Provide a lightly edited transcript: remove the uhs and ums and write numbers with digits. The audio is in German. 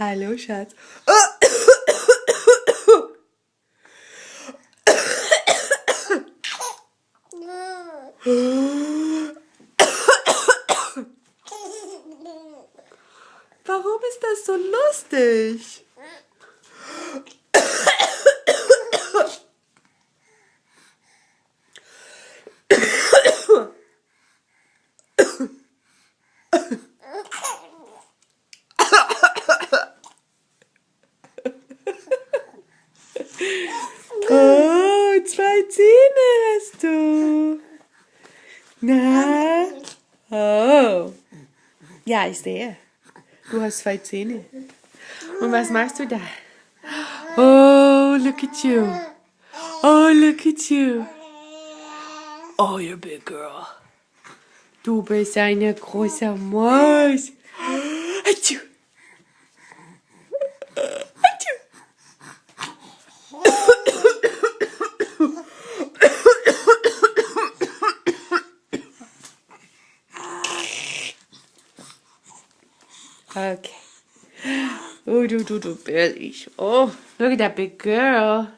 Hallo, Schatz. Warum ist das so lustig? Oh, 2 Zähne hast du. Na? Oh. Ja, ich sehe. Du hast 2 Zähne. Und was machst du da? Oh, look at you. Oh, look at you. Oh, you're a big girl. Du bist eine große Maus. Hatschu. Hatschu. Okay. Oh, du billig. Oh, look at that big girl.